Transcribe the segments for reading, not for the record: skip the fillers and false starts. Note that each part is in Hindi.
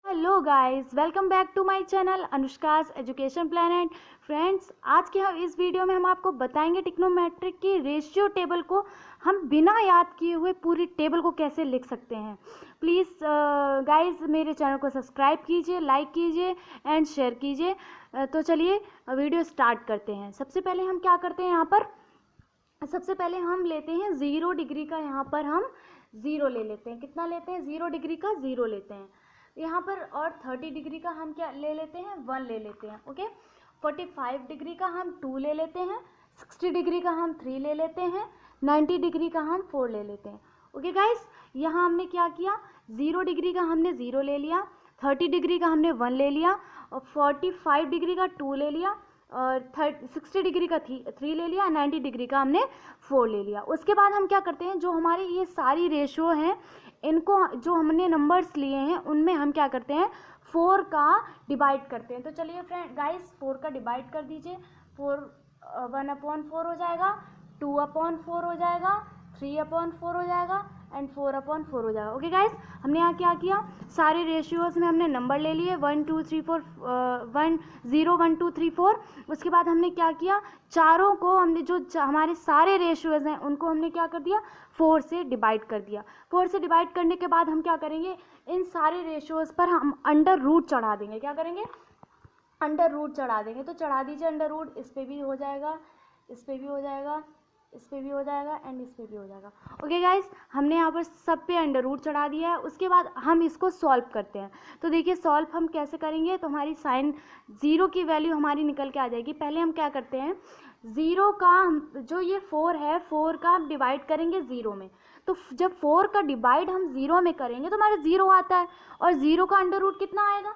Hello guys, welcome back to my channel Anushka's education planet. Friends, आज के इस वीडियो में हम आपको बताएंगे ट्रिग्नोमेट्रिक की रेशियो टेबल को हम बिना याद किए हुए पूरी टेबल को कैसे लिख सकते हैं। प्लीज़ गाइस मेरे चैनल को सब्सक्राइब कीजिए, लाइक कीजिए एंड शेयर कीजिए। तो चलिए वीडियो स्टार्ट करते हैं। सबसे पहले हम क्या करते हैं, यहाँ पर सबसे पहले हम लेते हैं 0 डिग्री का, यहाँ पर हम 0 ले लेते हैं। कितना लेते हैं? 0 डिग्री का 0 लेते हैं यहाँ पर। और 30 डिग्री का हम क्या ले लेते हैं? 1 ले लेते हैं। ओके, 45 डिग्री का हम 2 ले लेते हैं, 60 डिग्री का हम 3 ले लेते हैं, 90 डिग्री का हम 4 ले लेते हैं। ओके गाइस, यहाँ हमने क्या किया, 0 डिग्री का हमने 0 ले लिया, 30 डिग्री का हमने 1 ले लिया, और 45 डिग्री का 2 ले लिया, और 60 डिग्री का 3 ले लिया, 90 डिग्री का हमने 4 ले लिया। उसके बाद हम क्या करते हैं, जो हमारे ये सारी रेशियो हैं, इनको जो हमने नंबर्स लिए हैं उनमें हम क्या करते हैं, 4 का डिवाइड करते हैं। तो चलिए फ्रेंड गाइस, 4 का डिवाइड कर दीजिए। 1/4 हो जाएगा, 2/4 हो जाएगा, 3/4 हो जाएगा एंड 4/4 हो जाएगा। ओके गाइस, हमने यहाँ क्या किया, सारे रेशियोज में हमने नंबर ले लिए 1 2 3 4 0 1 2 3 4। उसके बाद हमने क्या किया, चारों को हमने जो हमारे सारे रेशियोज हैं उनको हमने क्या कर दिया, 4 से डिवाइड कर दिया। 4 से डिवाइड करने के बाद हम क्या करेंगे, इन सारे रेशियोज पर हम अंडर रूट चढ़ा देंगे। क्या करेंगे? अंडर रूट चढ़ा देंगे। तो चढ़ा दीजिए अंडर रूट, इस पर भी हो जाएगा, इस पर भी हो जाएगा, इस पे भी हो जाएगा एंड इस पे भी हो जाएगा। ओके गाइस, हमने यहाँ पर सब पे अंडर रूट चढ़ा दिया है। उसके बाद हम इसको सॉल्व करते हैं। तो देखिए सॉल्व हम कैसे करेंगे, तो हमारी साइन 0 की वैल्यू हमारी निकल के आ जाएगी। पहले हम क्या करते हैं, 0 का जो ये 4 है, 4 का हम डिवाइड करेंगे 0 में। तो जब 4 का डिवाइड हम 0 में करेंगे तो हमारा 0 आता है, और 0 का अंडर रूट कितना आएगा?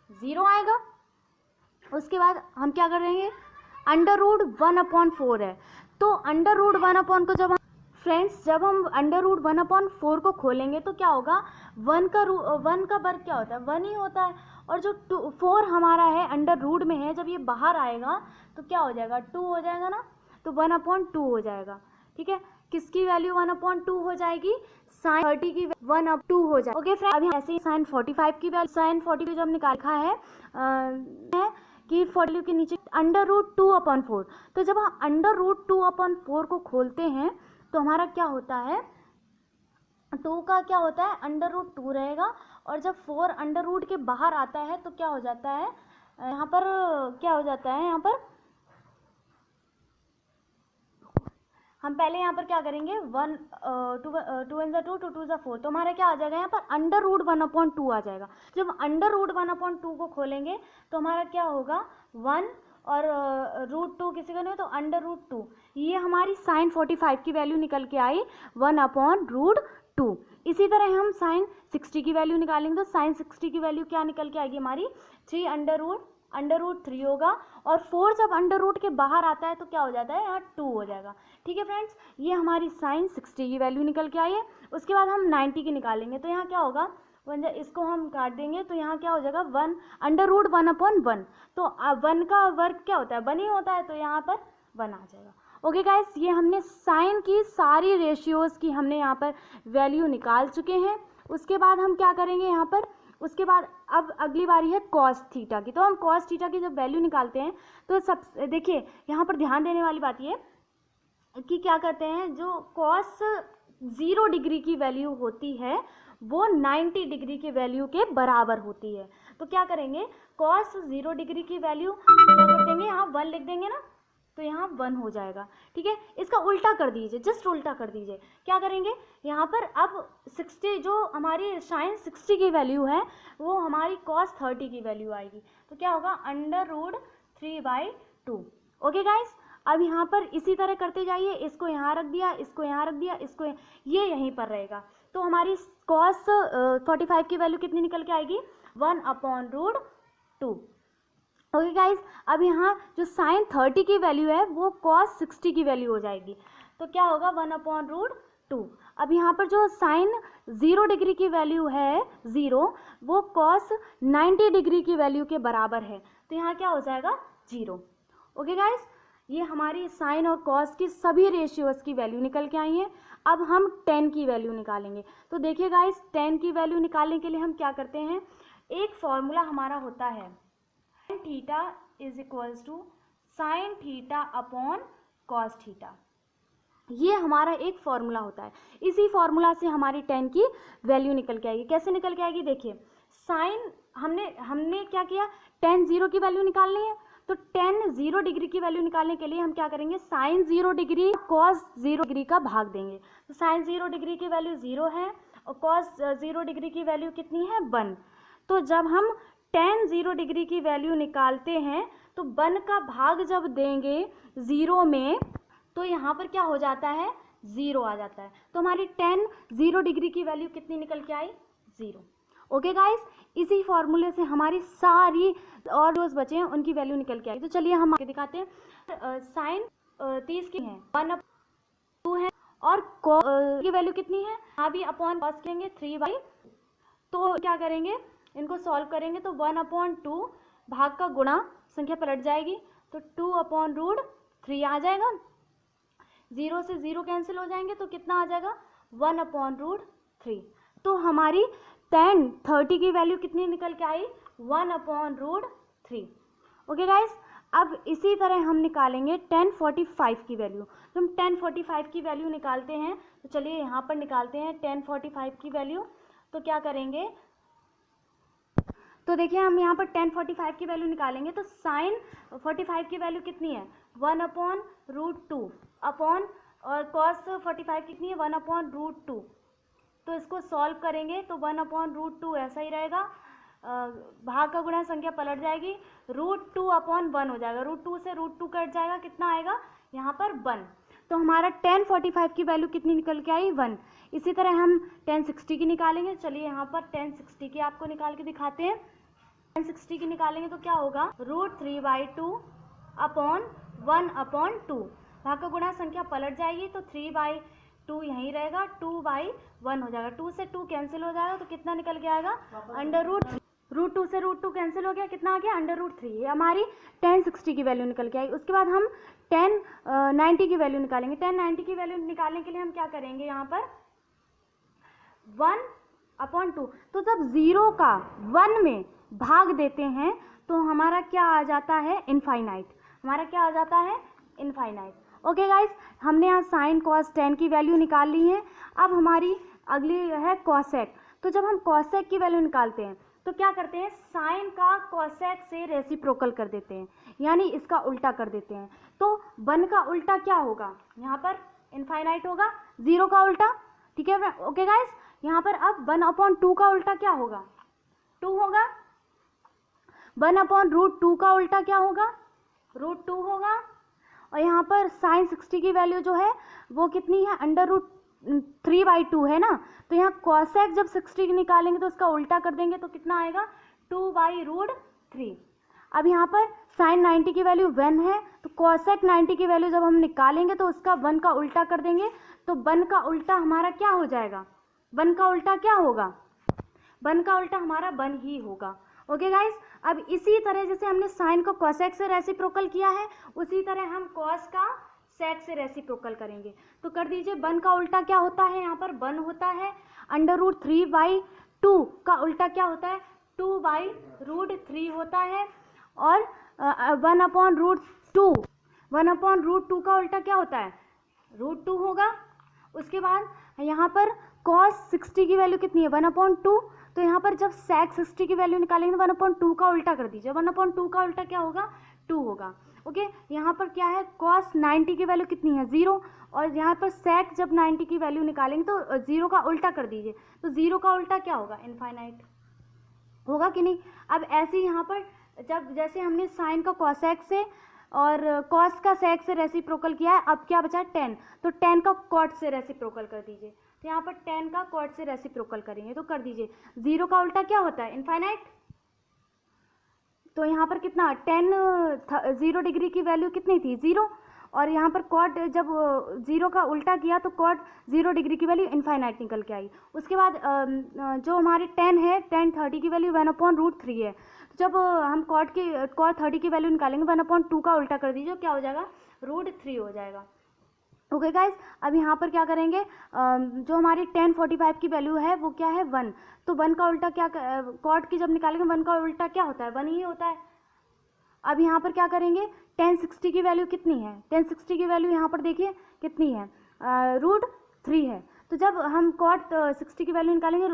0 आएगा। उसके बाद हम क्या करेंगे, अंडर रूट 1/4 है, तो अंडर रूट 1/4 को जब हम अंडर रूट 1/4 को खोलेंगे तो क्या होगा, 1 का वर्ग क्या होता है? 1 ही होता है। और जो 4 हमारा है अंडर रूट में है, जब ये बाहर आएगा तो क्या हो जाएगा, 2 हो जाएगा ना, तो 1/2 हो जाएगा। ठीक है, किसकी वैल्यू 1/2 हो जाएगी? साइन 30 की 1/2 हो जाएगी। ओके फ्रेंड, अभी ऐसे ही साइन 45 की वैल्यू, साइन 40 जो हमने लिखा है कि 40 के नीचे अंडर रूट 2/4। तो जब हम अंडर रूट 2/4 को खोलते हैं तो हमारा क्या होता है, 2 का क्या होता है, अंडर रूट 2 रहेगा। और जब 4 अंडर रूट के बाहर आता है तो क्या हो जाता है, यहाँ पर क्या हो जाता है, यहाँ पर हम पहले यहाँ पर क्या करेंगे, 2 1 2 2 2 4, तो हमारा क्या आ जाएगा, यहाँ पर अंडर रूट 1/2 आ जाएगा। जब अंडर रूट 1/2 को खोलेंगे तो हमारा क्या होगा, 1 और रूट 2 किसी का नहीं हो, तो अंडर रूट 2। ये हमारी साइन 45 की वैल्यू निकल के आई 1/√2। इसी तरह हम साइन 60 की वैल्यू निकालेंगे, तो साइन 60 की वैल्यू क्या निकल के आएगी हमारी, 3 अंडर रूट 3 होगा। और 4 जब अंडर रूट के बाहर आता है तो क्या हो जाता है, यहाँ 2 हो जाएगा। ठीक है फ्रेंड्स, ये हमारी साइन 60 की वैल्यू निकल के आई है। उसके बाद हम 90 की निकालेंगे, तो यहाँ क्या होगा, इसको हम काट देंगे तो यहाँ क्या हो जाएगा, 1 अंडर रूट 1/1। तो 1 का वर्ग क्या होता है, 1 ही होता है, तो यहाँ पर 1 आ जाएगा। ओके गाइस, ये हमने साइन की सारी रेशियोज़ की हमने यहाँ पर वैल्यू निकाल चुके हैं। उसके बाद हम क्या करेंगे यहाँ पर, उसके बाद अब अगली बारी है कॉस थीटा की। तो हम कॉस थीटा की जब वैल्यू निकालते हैं तो सब देखिए यहाँ पर ध्यान देने वाली बात ये कि क्या करते हैं, जो कॉस 0 डिग्री की वैल्यू होती है वो 90 डिग्री की वैल्यू के बराबर होती है। तो क्या करेंगे, कॉस 0 डिग्री की वैल्यू क्या कर देंगे, यहाँ 1 लिख देंगे ना, तो यहाँ 1 हो जाएगा। ठीक है, इसका उल्टा कर दीजिए, जस्ट उल्टा कर दीजिए। क्या करेंगे, यहाँ पर अब 60 जो हमारी साइन 60 की वैल्यू है वो हमारी कॉस 30 की वैल्यू आएगी। तो क्या होगा, अंडर रूट 3/2। ओके गाइस, अब यहाँ पर इसी तरह करते जाइए, इसको यहाँ रख दिया, इसको यहाँ रख दिया, इसको ये यहीं पर रहेगा। तो हमारी कॉस 45 की वैल्यू कितनी निकल के आएगी, 1/√2। ओके गाइस, अब यहाँ जो साइन 30 की वैल्यू है वो कॉस 60 की वैल्यू हो जाएगी। तो क्या होगा, 1/√2। अब यहाँ पर जो साइन 0 डिग्री की वैल्यू है 0, वो कॉस 90 डिग्री की वैल्यू के बराबर है। तो यहाँ क्या हो जाएगा, 0। ओके गाइस, ये हमारी साइन और कॉस की सभी रेशियोज़ की वैल्यू निकल के आई हैं। अब हम 10 की वैल्यू निकालेंगे। तो देखिए गाइस, 10 की वैल्यू निकालने के लिए हम क्या करते हैं, एक फॉर्मूला हमारा होता है sin theta is equals to sine theta upon cos theta. ये हमारा एक फॉर्मूला होता है। इसी फॉर्मूला से हमारी tan की वैल्यू निकल के आएगी। कैसे निकल के आएगी? देखिए, साइन हमने क्या किया, tan 0 की वैल्यू निकालनी है, तो tan 0 डिग्री की वैल्यू निकालने के लिए हम क्या करेंगे, साइन 0 डिग्री cos 0 डिग्री का भाग देंगे। तो साइन 0 डिग्री की वैल्यू 0 है और cos 0 डिग्री की वैल्यू कितनी है, 1। तो जब हम tan 0 डिग्री की वैल्यू निकालते हैं तो 1 का भाग जब देंगे 0 में तो यहाँ पर क्या हो जाता है, 0 आ जाता है। तो हमारी tan 0 डिग्री की वैल्यू कितनी निकल के आई, 0। ओके गाइस, इसी फॉर्मूले से हमारी सारी और जो बचे हैं उनकी वैल्यू निकल के आई। तो चलिए हम आपको दिखाते हैं। साइन 30 की है, 1/2 है और cos की वैल्यू कितनी है, यहाँ भी अपॉन कॉस करेंगे 3/, तो क्या करेंगे, इनको सॉल्व करेंगे तो 1/2 भाग का गुणा, संख्या पलट जाएगी तो 2/√3 आ जाएगा। 0 से 0 कैंसिल हो जाएंगे तो कितना आ जाएगा, 1/√3। तो हमारी tan 30 की वैल्यू कितनी निकल के आई, 1/√3। ओके गाइस, अब इसी तरह हम निकालेंगे tan 45 की वैल्यू। तो हम tan 45 की वैल्यू निकालते हैं, तो चलिए यहाँ पर निकालते हैं tan 45 की वैल्यू। तो क्या करेंगे, तो देखिए हम यहाँ पर tan 45 की वैल्यू निकालेंगे तो साइन 45 की वैल्यू कितनी है, 1/√2 अपॉन, और cos 45 कितनी है, 1/√2। तो इसको सॉल्व करेंगे तो 1/√2 ऐसा ही रहेगा, भाग का गुणा, संख्या पलट जाएगी, √2/1 हो जाएगा। √2 से √2 कट जाएगा, कितना आएगा यहाँ पर 1। तो हमारा tan 45 की वैल्यू कितनी निकल के आई, 1। इसी तरह हम tan 60 की निकालेंगे। चलिए यहाँ पर tan 60 की आपको निकाल के दिखाते हैं। tan 60 की निकालेंगे तो क्या होगा, √3/2 अपॉन 1/2, भाग का गुणा, संख्या पलट जाएगी तो 3/2 यहीं रहेगा, 2/1 हो जाएगा। 2 से 2 कैंसिल हो जाएगा तो कितना निकल के आएगा, √3। √2 से √2 कैंसिल हो गया, कितना आ गया, √3। ये हमारी tan 60 की वैल्यू निकल के आई। उसके बाद हम tan 90 की वैल्यू निकालेंगे। tan 90 की वैल्यू निकालने के लिए हम क्या करेंगे, यहाँ पर 1/2। तो जब 0 का 1 में भाग देते हैं तो हमारा क्या आ जाता है, इनफाइनाइट। हमारा क्या आ जाता है, इनफाइनाइट। ओके गाइस, हमने यहाँ साइन cos tan की वैल्यू निकाल ली है। अब हमारी अगली है cosec। तो जब हम cosec की वैल्यू निकालते हैं तो क्या करते हैं, साइन का cosec से रेसिप्रोकल कर देते हैं, यानी इसका उल्टा कर देते हैं। तो 1 का उल्टा क्या होगा, यहाँ पर इनफाइनाइट होगा, 0 का उल्टा, ठीक है। ओके गाइस, यहाँ पर अब 1/2 का उल्टा क्या होगा, 2 होगा। 1/√2 का उल्टा क्या होगा, √2 होगा। और यहाँ पर साइन 60 की वैल्यू जो है वो कितनी है, √3/2 है ना। तो यहाँ cosec जब 60 की निकालेंगे तो उसका उल्टा कर देंगे तो कितना आएगा, 2/√3। अब यहाँ पर साइन 90 की वैल्यू 1 है, तो cosec 90 की वैल्यू जब हम निकालेंगे तो उसका 1 का उल्टा कर देंगे, तो 1 का उल्टा हमारा क्या हो जाएगा, 1 का उल्टा क्या होगा, 1 का उल्टा हमारा 1 ही होगा। ओके गाइस, अब इसी तरह जैसे हमने साइन को cosec से रेसिप्रोकल किया है, उसी तरह हम cos का sec से रेसिप्रोकल करेंगे। तो कर दीजिए, 1 का उल्टा क्या होता है, यहाँ पर 1 होता है। √3/2 का उल्टा क्या होता है, 2/√3 होता है। और 1/√2, 1/√2 का उल्टा क्या होता है, √2 होगा। उसके बाद यहाँ पर cos 60 की वैल्यू कितनी है, 1/2। तो यहाँ पर जब sec 60 की वैल्यू निकालेंगे तो 1/2 का उल्टा कर दीजिए, 1/2 का उल्टा क्या होगा, 2 होगा। ओके, यहाँ पर क्या है, cos 90 की वैल्यू कितनी है, 0। और यहाँ पर sec जब 90 की वैल्यू निकालेंगे तो 0 का उल्टा कर दीजिए, तो 0 का उल्टा क्या होगा, इनफाइनाइट होगा कि नहीं। अब ऐसे ही यहाँ पर जब जैसे हमने साइन का cosec से और cos का sec से रेसिप्रोकल किया है, अब क्या बचा, tan। तो tan का cot से रेसिप्रोकल कर दीजिए। तो यहाँ पर tan का cot से रेसिप्रोकल करेंगे तो कर दीजिए, 0 का उल्टा क्या होता है, इनफाइनाइट। तो यहाँ पर कितना, tan 0 डिग्री की वैल्यू कितनी थी, 0। और यहाँ पर cot जब 0 का उल्टा किया तो cot 0 डिग्री की वैल्यू इनफाइनाइट निकल के आई। उसके बाद जो हमारी tan है, tan 30 की वैल्यू 1/√3 है। जब हम cot 30 की वैल्यू निकालेंगे, 1/2 का उल्टा कर दीजिए, क्या हो जाएगा, √3 हो जाएगा। ओके गाइज, अब यहाँ पर क्या करेंगे, जो हमारी 1045 की वैल्यू है वो क्या है 1, तो 1 का उल्टा क्या, कॉट की जब निकालेंगे 1 का उल्टा क्या होता है 1 ही होता है। अब यहाँ पर क्या करेंगे, 1060 की वैल्यू कितनी है, 1060 की वैल्यू यहाँ पर देखिए कितनी है, √3 है। तो जब हम कॉट 60 की वैल्यू निकालेंगे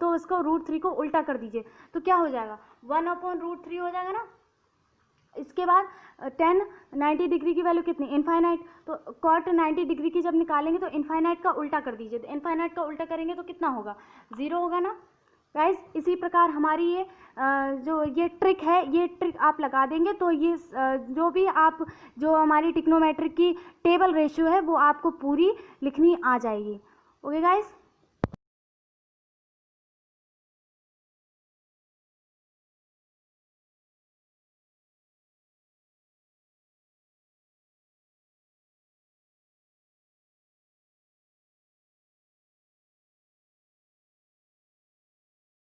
तो इसको √3 को उल्टा कर दीजिए, तो क्या हो जाएगा 1/√3 हो जाएगा ना। इसके बाद 90 डिग्री की वैल्यू कितनी, इनफाइनाइट, तो कॉट 90 डिग्री की जब निकालेंगे तो इनफाइनाइट का उल्टा कर दीजिए, तो इनफाइनाइट का उल्टा करेंगे तो कितना होगा 0 होगा ना गाइस। इसी प्रकार हमारी ये जो ये ट्रिक है, ये ट्रिक आप लगा देंगे तो ये जो भी आप जो हमारी ट्रिग्नोमेट्रिक की टेबल रेशियो है वो आपको पूरी लिखनी आ जाएगी। Okay guys.